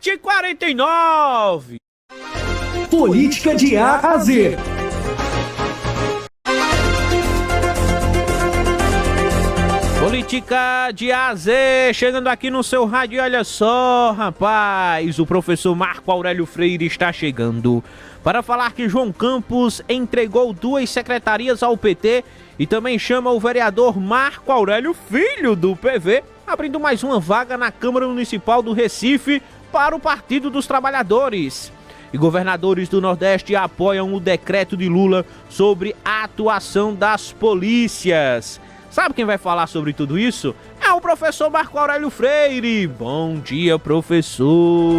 7h49. Política de A a Z. Política de A a Z, chegando aqui no seu rádio. Olha só, rapaz, o professor Marco Aurélio Freire está chegando para falar que João Campos entregou 2 secretarias ao PT e também chama o vereador Marco Aurélio Filho do PV, abrindo mais uma vaga na Câmara Municipal do Recife para o Partido dos Trabalhadores. E governadores do Nordeste apoiam o decreto de Lula sobre a atuação das polícias. Sabe quem vai falar sobre tudo isso? É o professor Marco Aurélio Freire. Bom dia, professor.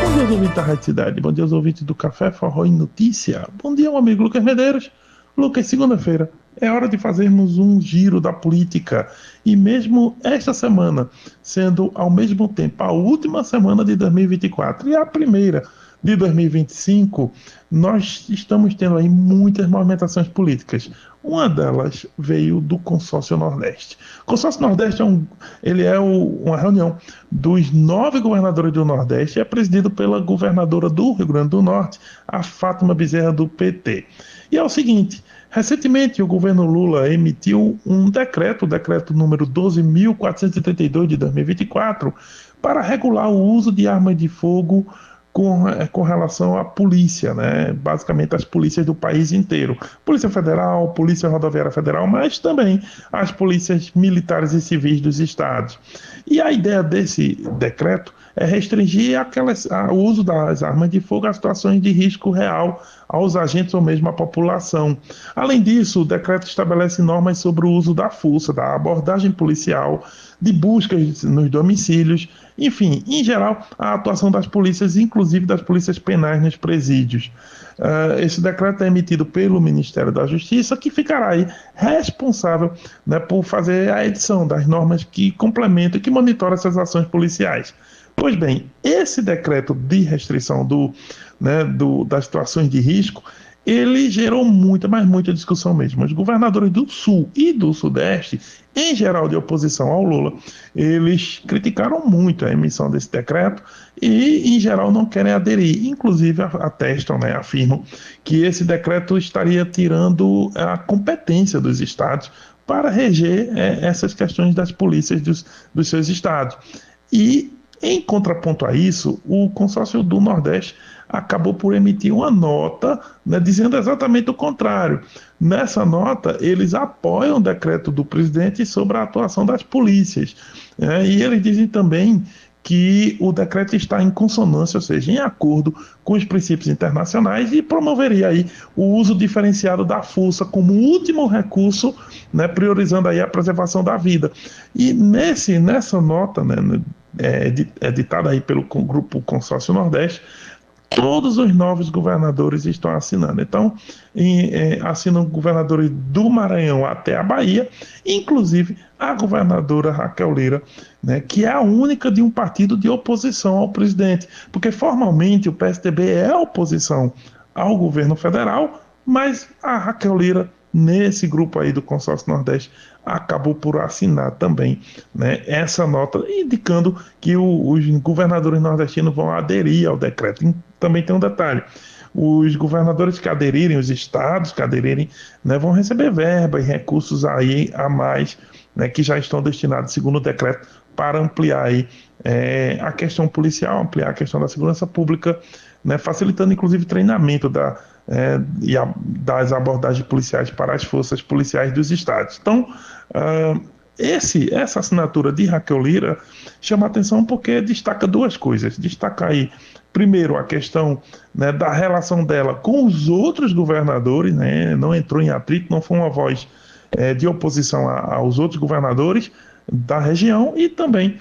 Bom dia aos ouvintes da Rádio Cidade. Bom dia aos ouvintes do Café Forró e Notícia. Bom dia, meu amigo Lucas Medeiros. Lucas, segunda-feira. É hora de fazermos um giro da política. E mesmo esta semana, sendo ao mesmo tempo a última semana de 2024 e a primeira de 2025, nós estamos tendo aí muitas movimentações políticas. Uma delas veio do Consórcio Nordeste. O Consórcio Nordeste uma reunião dos 9 governadores do Nordeste e é presidido pela governadora do Rio Grande do Norte, a Fátima Bezerra, do PT. E é o seguinte, recentemente o governo Lula emitiu um decreto, o decreto número 12.432 de 2024, para regular o uso de armas de fogo com relação à polícia, né? Basicamente as polícias do país inteiro. Polícia Federal, Polícia Rodoviária Federal, mas também as polícias militares e civis dos estados. E a ideia desse decreto é restringir o uso das armas de fogo a situações de risco real aos agentes ou mesmo à população. Além disso, o decreto estabelece normas sobre o uso da força, da abordagem policial, de buscas nos domicílios, enfim, em geral, a atuação das polícias, inclusive das polícias penais nos presídios. Esse decreto é emitido pelo Ministério da Justiça, que ficará aí responsável, né, por fazer a edição das normas que complementam e que monitoram essas ações policiais. Pois bem, esse decreto de restrição das situações de risco, ele gerou muita discussão mesmo. Os governadores do Sul e do Sudeste, em geral de oposição ao Lula, eles criticaram muito a emissão desse decreto e, em geral, não querem aderir. Inclusive, atestam, afirmam que esse decreto estaria tirando a competência dos estados para reger essas questões das polícias dos seus estados. E, em contraponto a isso, o Consórcio do Nordeste acabou por emitir uma nota, dizendo exatamente o contrário. Nessa nota, eles apoiam o decreto do presidente sobre a atuação das polícias. E eles dizem também que o decreto está em consonância, ou seja, em acordo com os princípios internacionais e promoveria aí o uso diferenciado da força como último recurso, priorizando aí a preservação da vida. E nessa nota, editada aí pelo Grupo Consórcio Nordeste, todos os 9 governadores estão assinando. Então, assinam governadores do Maranhão até a Bahia, inclusive a governadora Raquel Lira, que é a única de um partido de oposição ao presidente, porque formalmente o PSDB é oposição ao governo federal, mas a Raquel Lira, nesse grupo aí do Consórcio Nordeste, acabou por assinar também, essa nota, indicando que os governadores nordestinos vão aderir ao decreto. E também tem um detalhe: os governadores que aderirem, os estados que aderirem, vão receber verba e recursos aí a mais, que já estão destinados, segundo o decreto, para ampliar aí, a questão policial, ampliar a questão da segurança pública, facilitando inclusive treinamento das abordagens policiais para as forças policiais dos estados. Então, essa assinatura de Raquel Lira chama a atenção porque destaca 2 coisas. Destaca aí, primeiro, a questão da relação dela com os outros governadores, não entrou em atrito, não foi uma voz de oposição aos outros governadores da região, e também,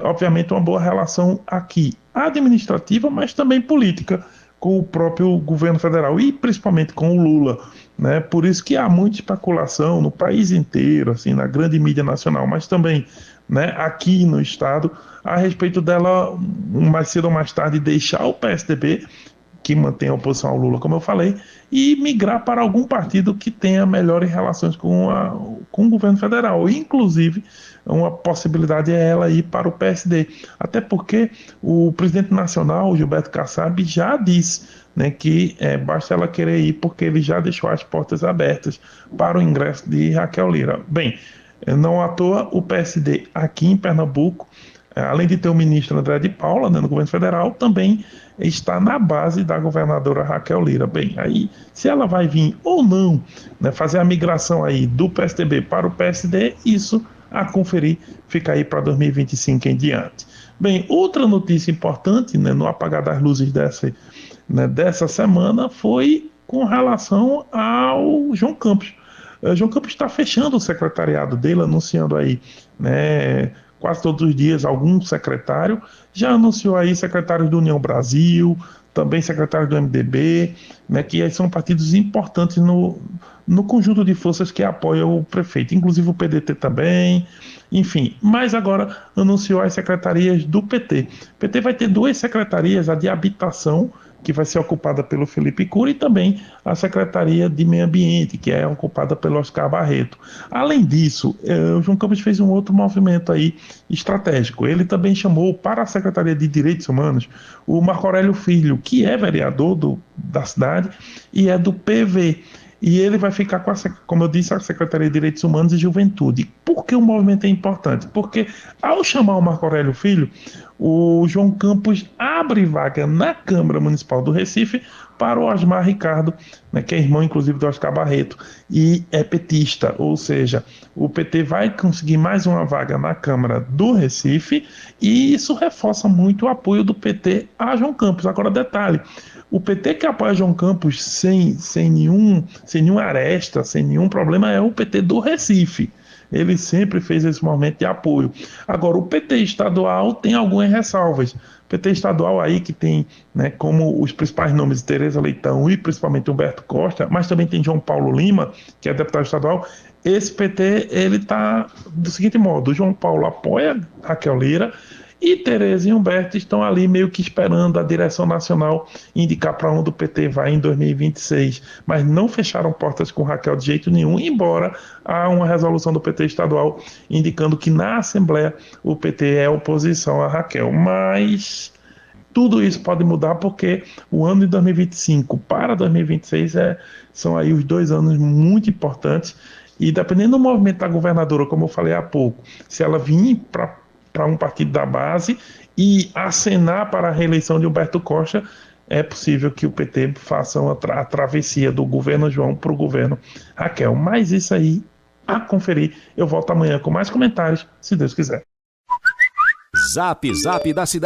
obviamente, uma boa relação aqui administrativa, mas também política, com o próprio governo federal e principalmente com o Lula, Por isso que há muita especulação no país inteiro, assim, na grande mídia nacional, mas também, aqui no estado, a respeito dela, mais cedo ou mais tarde, deixar o PSDB, que mantém a oposição ao Lula, como eu falei, e migrar para algum partido que tenha melhores relações com o governo federal. Inclusive, uma possibilidade é ela ir para o PSD. Até porque o presidente nacional, Gilberto Kassab, já disse, né, que basta ela querer ir, porque ele já deixou as portas abertas para o ingresso de Raquel Lira. Bem, não à toa o PSD aqui em Pernambuco, além de ter o ministro André de Paula, né, no governo federal, também está na base da governadora Raquel Lira. Bem, aí se ela vai vir ou não, né, fazer a migração aí do PSDB para o PSD, isso a conferir, fica aí para 2025 em diante. Bem, outra notícia importante, né, no apagar das luzes dessa semana foi com relação ao João Campos. João Campos está fechando o secretariado dele, anunciando aí, né, quase todos os dias algum secretário. Já anunciou aí secretários do União Brasil, também secretários do MDB, né, que são partidos importantes no conjunto de forças que apoiam o prefeito, inclusive o PDT também, enfim. Mas agora anunciou as secretarias do PT. O PT vai ter 2 secretarias, a de habitação, que vai ser ocupada pelo Felipe Cury, e também a Secretaria de Meio Ambiente, que é ocupada pelo Oscar Barreto. Além disso, o João Campos fez um outro movimento aí estratégico. Ele também chamou para a Secretaria de Direitos Humanos o Marco Aurélio Filho, que é vereador da cidade e é do PV. E ele vai ficar com, como eu disse, a Secretaria de Direitos Humanos e Juventude. Por que o movimento é importante? Porque ao chamar o Marco Aurélio Filho, o João Campos abre vaga na Câmara Municipal do Recife para o Osmar Ricardo, né, que é irmão inclusive do Oscar Barreto, e é petista, ou seja, o PT vai conseguir mais uma vaga na Câmara do Recife, e isso reforça muito o apoio do PT a João Campos. Agora, detalhe, o PT que apoia João Campos sem nenhuma aresta, sem nenhum problema, é o PT do Recife. Ele sempre fez esse movimento de apoio. Agora, o PT estadual tem algumas ressalvas. O PT estadual aí que tem, né, como os principais nomes Tereza Leitão e principalmente Humberto Costa, mas também tem João Paulo Lima, que é deputado estadual. Esse PT, ele está do seguinte modo: o João Paulo apoia Raquel Lira, e Tereza e Humberto estão ali meio que esperando a direção nacional indicar para onde o PT vai em 2026. Mas não fecharam portas com Raquel de jeito nenhum, embora há uma resolução do PT estadual indicando que na Assembleia o PT é oposição a Raquel. Mas tudo isso pode mudar, porque o ano de 2025 para 2026 são aí os 2 anos muito importantes. E dependendo do movimento da governadora, como eu falei há pouco, se ela vir para um partido da base e acenar para a reeleição de Humberto Costa, é possível que o PT faça a travessia do governo João para o governo Raquel. Mas isso aí, a conferir. Eu volto amanhã com mais comentários, se Deus quiser. Zap Zap da Cidade.